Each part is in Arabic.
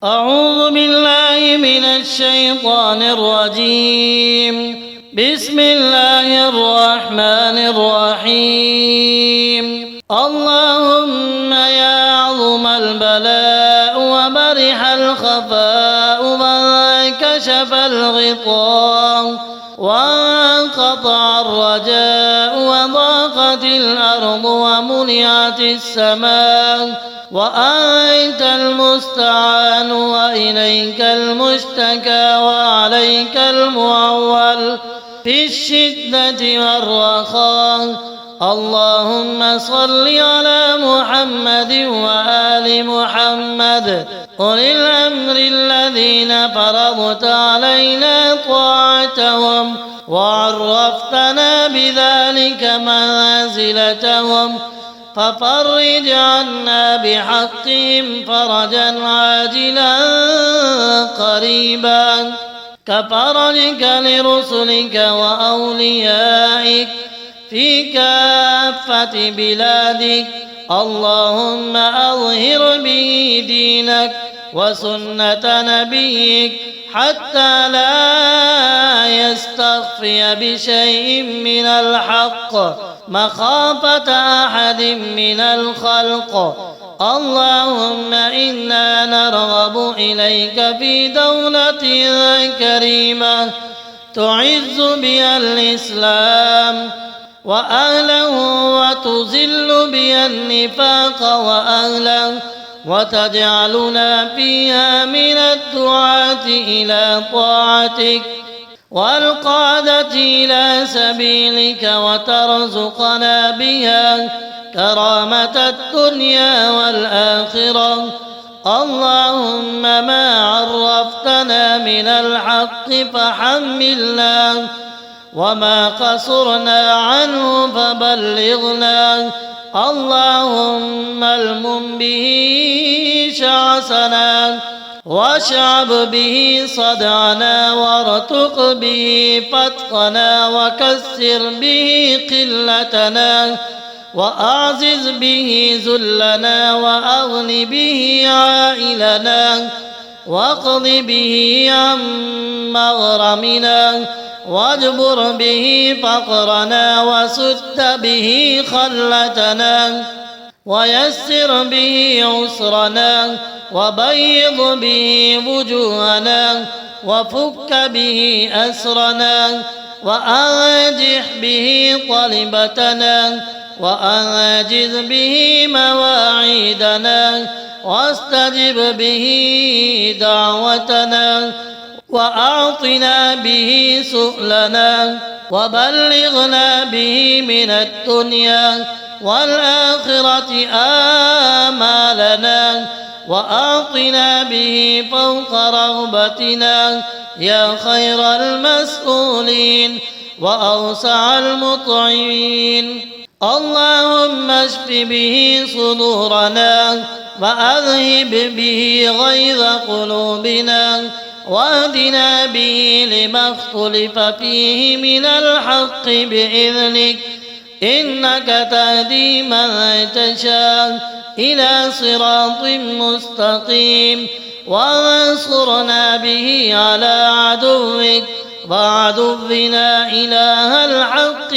أعوذ بالله من الشيطان الرجيم. بسم الله الرحمن الرحيم. اللهم يا عظم البلاء وبرح الخفاء وانكشف الغطاء وانقطع الرجاء وضاقت الأرض ومنعت السماء وأنت المستعان وإليك المشتكى وعليك المعول في الشدة والرخاء. اللهم صل على محمد وآل محمد أولي الأمر الذين فرضت علينا طاعتهم وعرفتنا بذلك منزلتهم، ففرج عنا بحقهم فرجا عاجلا قريبا كفرجك لرسلك وأوليائك في كافة بلادك. اللهم أظهر به دينك وسنة نبيك حتى لا يستخفي بشيء من الحق مخافة أحد من الخلق. اللهم إنا نرغب إليك في دولة كريمة تعز بها الإسلام وأهله وتذل بها النفاق وأهله، وتجعلنا فيها من الدعاة إلى طاعتك والقادة إلى سبيلك، وترزقنا بها كرامة الدنيا والآخرة. اللهم ما عرفتنا من الحق فحملنا، وما قصرنا عنه فبلغنا. اللهم المم به شعثنا واشعب به صدعنا وارتق به فتقنا وكسر به قلتنا وأعزز به ذلنا وأغن به عائلنا واقض به عن مغرمنا واجبر به فقرنا وسد به خلتنا ويسر به عسرنا وبيض به وجوهنا وفك به أسرنا وأنجح به طلبتنا وأنجز به مواعيدنا واستجب به دعوتنا وأعطنا به سؤلنا وبلغنا به من الدنيا والآخرة آمالنا وأعطنا به فوق رغبتنا يا خير المسؤولين وأوسع المطعمين. اللهم اشف به صدورنا وأذهب به غيظ قلوبنا واهدنا به لما اختلف فيه من الحق بإذنك، إنك تهدي من تشاء إلى صراط مستقيم. وانصرنا به على عدوك وعدونا إله الحق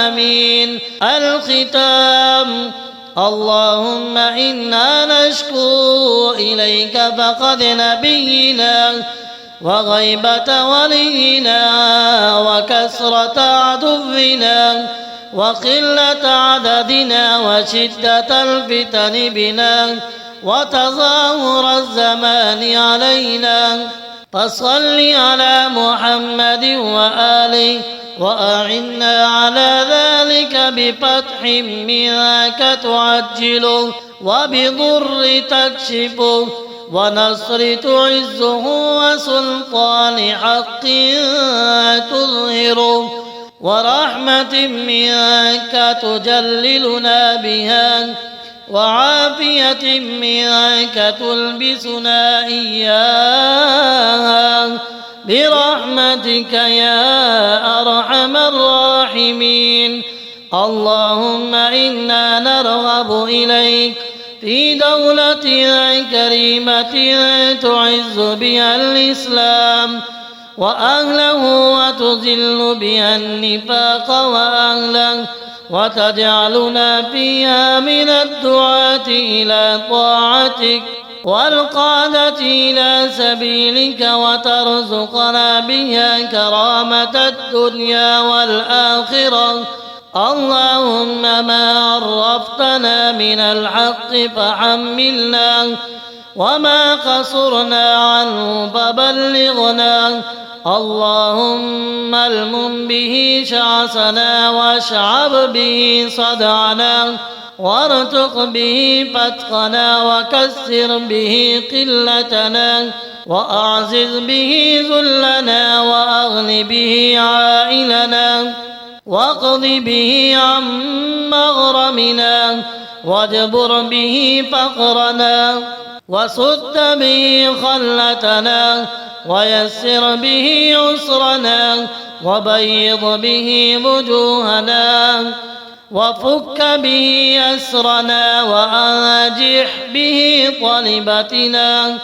آمين. الختام. اللهم إنا نشكو إليك فقد نبينا وغيبة ولينا وكسرة عدونا وقلة عددنا وشدة الفتن بنا وتظاهر الزمان علينا. فصل على محمد وآله وأعنا على ذلك بفتح منك تعجله وبضر تكشفه ونصر تعزه وسلطان حق تظهره ورحمة منك تجللنا بها وعافية منك تلبسنا إياها برحمتك يا أرحم الراحمين. اللهم إنا نرغب إليك في دولة كريمة تعز بها الإسلام وأهله وتذل بها النفاق وأهله وتجعلنا فيها من الدعاة إلى طاعتك والقادة إلى سبيلك وترزقنا بها كرامة الدنيا والآخرة. اللهم ما عرفتنا من الحق فحملنا وما قصرنا عنه فبلغنا. اللهم المم به شعثنا واشعب به صدعنا وارتق به فتقنا وكسر به قلتنا وأعزز به ذلنا وأغن به عائلنا واقض به عن مغرمنا واجبر به فقرنا وسد به خلتنا ويسر به عسرنا وبيض به وجوهنا وفك به أسرنا وأنجح به طلبتنا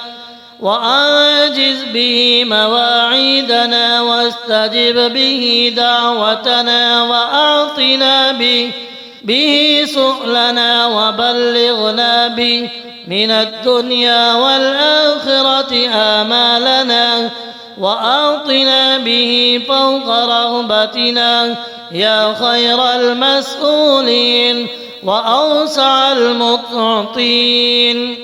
وأنجز به مواعيدنا واستجب به دعوتنا وأعطنا به سؤلنا وبلغنا به من الدنيا والآخرة آمالنا وأعطنا به فوق رغبتنا يا خير المسؤولين وأوسع المطعطين.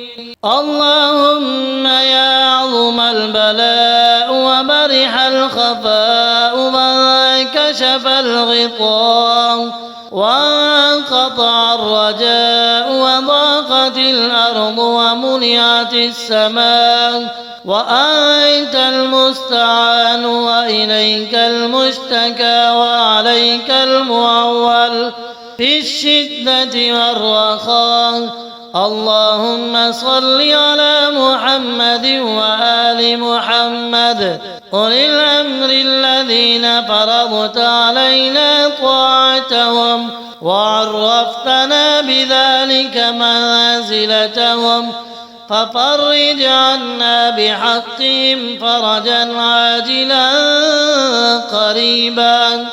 اللهم يا عظم البلاء وبرح الخفاء وانكشف الغطاء وانقطع الرجاء وضاقت الأرض ومنعت السماء وأنت المستعان وإليك المشتكى وعليك المعول في الشدة والرخاء. اللهم صل على محمد وآل محمد أولي الأمر الذين فرضت علينا طاعتهم وعرفتنا بذلك منازلتهم ففرج عنا بحقهم فرجا عاجلا قريبا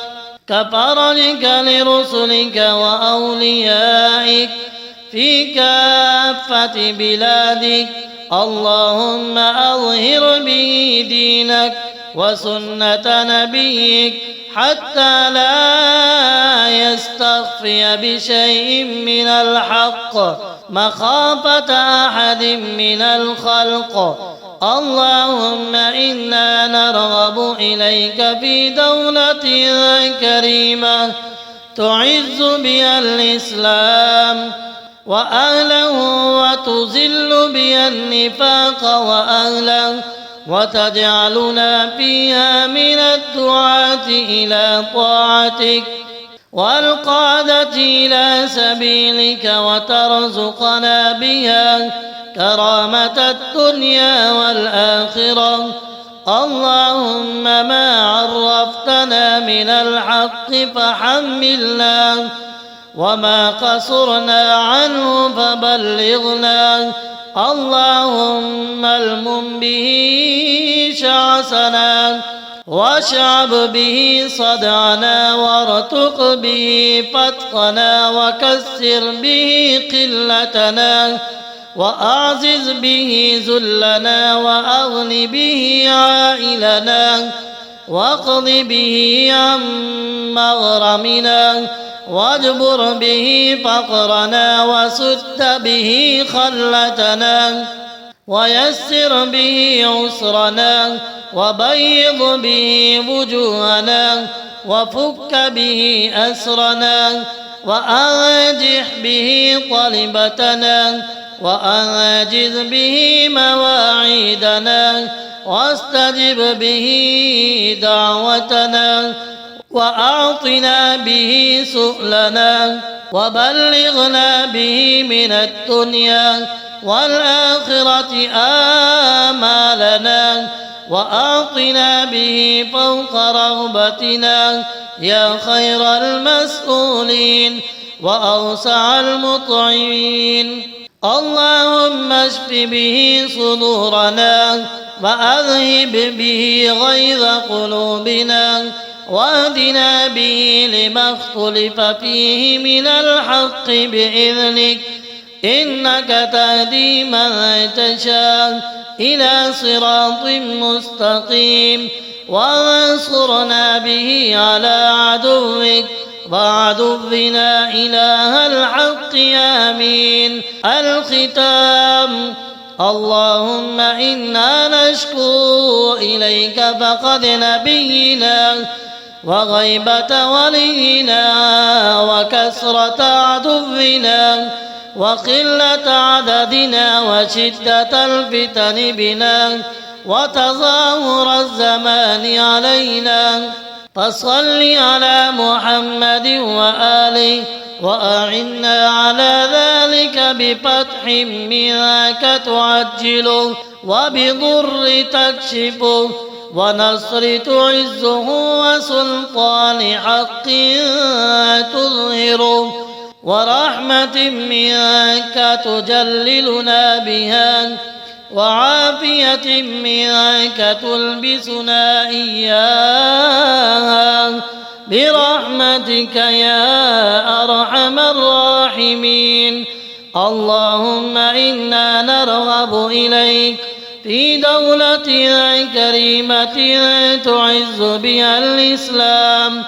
كفرجك لرسلك وأوليائك في كافة بلادك. اللهم أظهر به دينك وسنة نبيك حتى لا يستخفي بشيء من الحق مخافة أحد من الخلق. اللهم إنا نرغب إليك في دولة كريمة تعز بها الإسلام وأهله وتذل بها النفاق وأهله وتجعلنا فيها من الدعاة إلى طاعتك والقادة إلى سبيلك وترزقنا بها كرامة الدنيا والآخرة. اللهم ما عرفتنا من الحق فحملنا وما قصرنا عنه فبلغنا. اللهم المم به شعثنا واشعب به صدعنا وارتق به فتقنا وكسر به قلتنا وأعزز به ذلنا وأغن به عائلنا واقض به عن مغرمنا واجبر به فقرنا وسد به خلتنا ويسر به عسرنا وبيض به وجوهنا وفك به أسرنا وأنجح به طلبتنا وأنجز به مواعيدنا واستجب به دعوتنا وأعطنا به سؤلنا وبلغنا به من الدنيا والآخرة آمالنا وأعطنا به فوق رغبتنا يا خير المسؤولين وأوسع المطعمين. اللهم اشف به صدورنا وأذهب به غيظ قلوبنا واهدنا به لما اختلف فيه من الحق بإذنك إنك تهدي من تشاء إلى صراط مستقيم وانصرنا به على عدوك وعدونا إله الحق آمين. الختام. اللهم إنا نشكو إليك فقد نبينا وغيبة ولينا وكسرة عدونا وقلة عددنا وشدة الفتن بنا وتظاهر الزمان علينا فصل على محمد وآله وأعنا على ذلك بفتح منك تعجله وبضر تكشفه ونصر تعزه وسلطان حق تظهره ورحمة منك تجللنا بها وعافية منك تلبسنا إياها برحمتك يا أرحم الراحمين. اللهم إنا نرغب إليك في دولة كريمة تعز بها الإسلام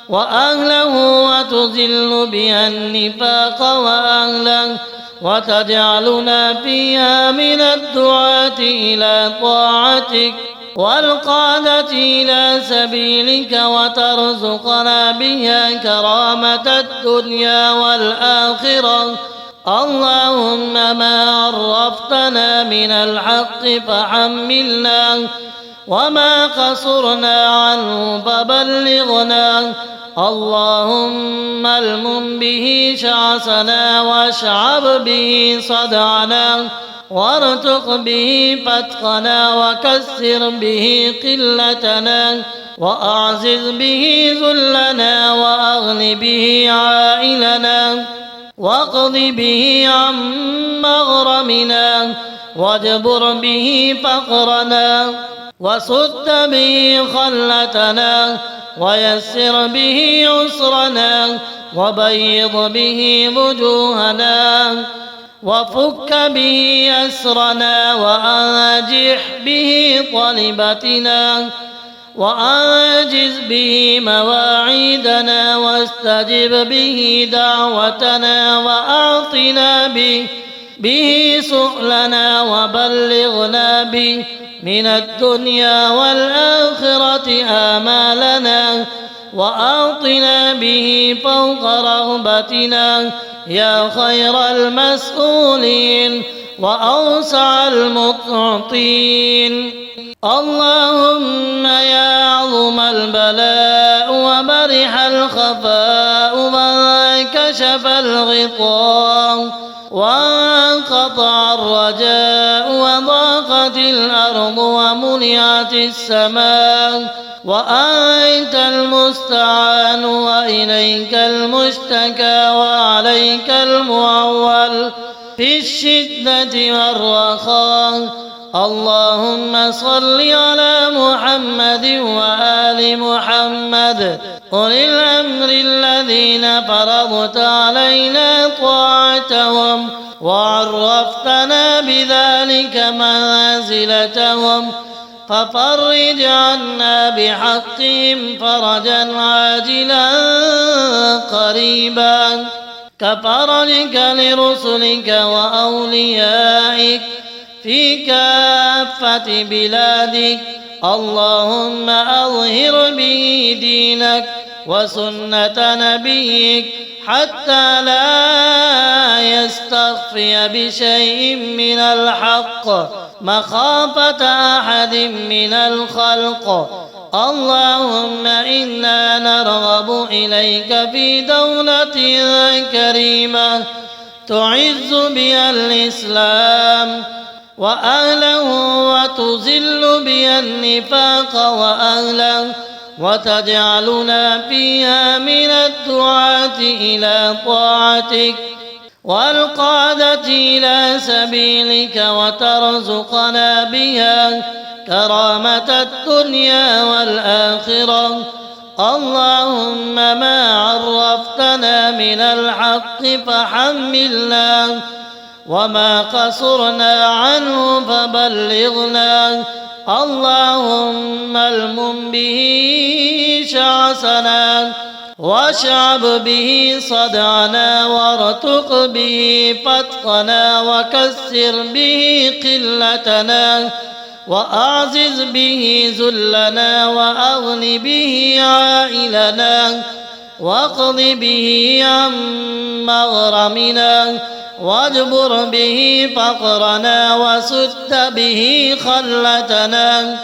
وأهله وتذل بها النفاق وأهله وتجعلنا فيها من الدعاة إلى طاعتك والقادة إلى سبيلك وترزقنا بها كرامة الدنيا والآخرة. اللهم ما عرفتنا من الحق فحملنا وما قصرنا عنه فبلغنا. اللهم المم به شعثنا واشعب به صدعنا وارتق به فتقنا وكسر به قلتنا وأعزز به ذلنا وأغن به عائلنا واقض به عن مغرمنا واجبر به فقرنا وسد به خلتنا ويسر به عسرنا وبيض به وجوهنا وفك به أسرنا وأنجح به طلبتنا وأنجز به مواعيدنا واستجب به دعوتنا وأعطنا به سؤلنا وبلغنا به من الدنيا والآخرة آمالنا وأعطنا به فوق رغبتنا يا خير المسؤولين وأوسع المطعطين. اللهم يا عظم البلاء وبرح الخفاء وانكشف الغطاء وانقطع الرجاء وضاقت الأرض ومنعت السماء وأنت المستعان وإليك المشتكى وعليك المعول في الشدة والرخاء. اللهم صل على محمد وآل محمد أولي الأمر الذين فرضت علينا طاعتهم وعرفتنا بذلك منازلتهم ففرج عنا بحقهم فرجا عاجلا قريبا كفرجك لرسلك وأوليائك في كافة بلادك. اللهم أظهر به دينك وسنة نبيك حتى لا يستخفي بشيء من الحق مخافة أحد من الخلق. اللهم إنا نرغب إليك في دولة كريمة تعز بها الإسلام وأهله وتذل بها النفاق وأهله وتجعلنا فيها من الدعاة إلى طاعتك والقادة إلى سبيلك وترزقنا بها كرامة الدنيا والآخرة. اللهم ما عرفتنا من الحق فحملنا، وما قصرنا عنه فبلغنا. اللهم المم به شعثنا، واشعب به صدعنا، وارتق به فتقنا، وكسر به قلتنا، وأعزز به ذلنا، وأغن به عائلنا، واقض به عن مغرمنا، واجبر به فقرنا، وسد به خلتنا،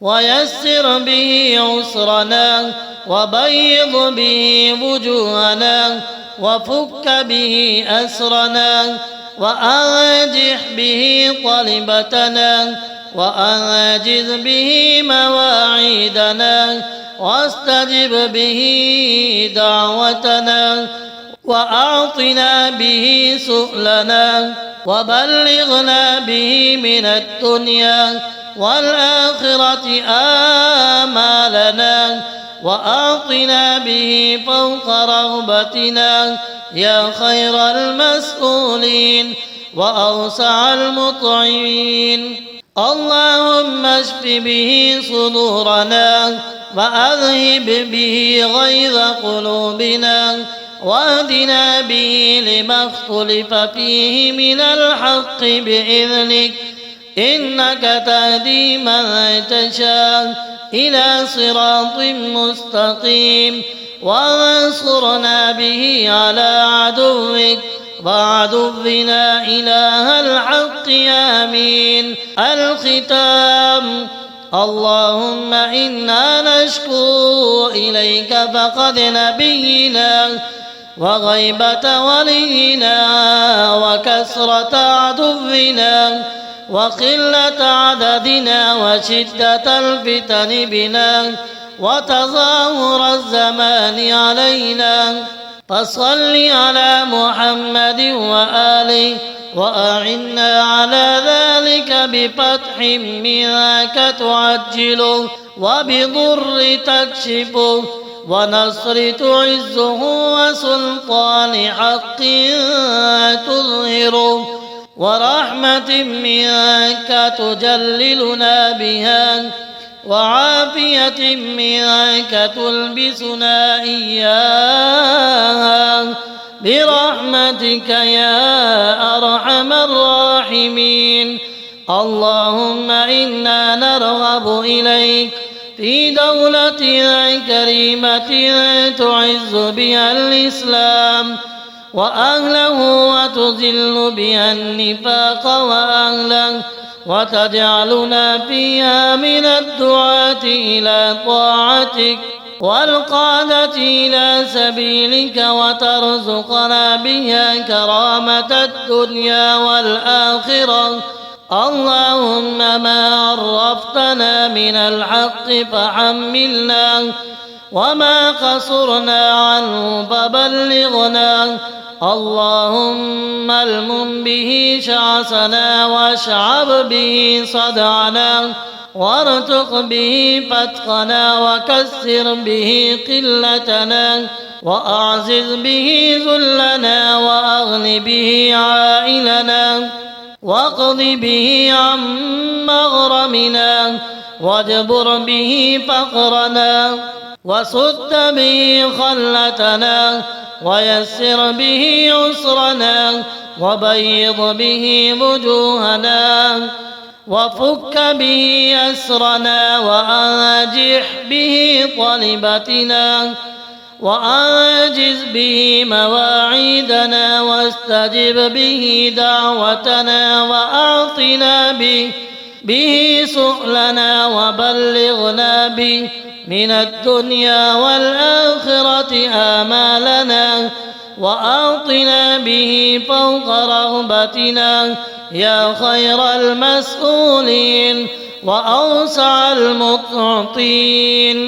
ويسر به عسرنا، وبيض به وجوهنا، وفك به أسرنا، وأنجح به طلبتنا، وأنجز به مواعيدنا، واستجب به دعوتنا، وأعطنا به سؤلنا، وبلغنا به من الدنيا والآخرة آمالنا، وأعطنا به فوق رغبتنا يا خير المسؤولين وأوسع المطعمين. اللهم اشف به صدورنا، وأذهب به غيظ قلوبنا، واهدنا به لما اختلف فيه من الحق بإذنك، إنك تهدي من تشاء إلى صراط مستقيم. وانصرنا به على عدوك وعدونا إله الحق آمين. الختام. اللهم إنا نشكو إليك فقد نبينا، وغيبة ولينا، وكسرة عدونا، وقلة عددنا، وشدة الفتن بنا، وتظاهر الزمان علينا. فصل على محمد وآله، وأعنا على ذلك بفتح منك تعجله، وبضر تكشفه، ونصر تعزه، وسلطان حق تظهره، ورحمة منك تجللنا بها، وعافية منك تلبسنا إياها، برحمتك يا أرحم الراحمين. اللهم إنا نرغب إليك في دولة كريمة تعز بها الإسلام وأهله، وتذل بها النفاق وأهله، وتجعلنا فيها من الدعاة إلى طاعتك والقادة إلى سبيلك، وترزقنا بها كرامة الدنيا والآخرة. اللهم ما عرفتنا من الحق فحملنا، وما قصرنا عنه فبلغنا. اللهم المم به شعثنا، واشعب به صدعنا، وارتق به فتقنا، وكسر به قلتنا، وأعزز به ذلنا، وأغن به عائلنا، واقض به عن مغرمنا، واجبر به فقرنا، وسد به خلتنا، ويسر به عسرنا، وبيض به وجوهنا، وفك به أسرنا، وأنجح به طلبتنا، وأنجز به مواعيدنا، واستجب به دعوتنا، وأعطنا به سؤلنا، وبلغنا به من الدنيا والآخرة آمالنا، وأعطنا به فوق رغبتنا يا خير المسؤولين وأوسع المطعطين.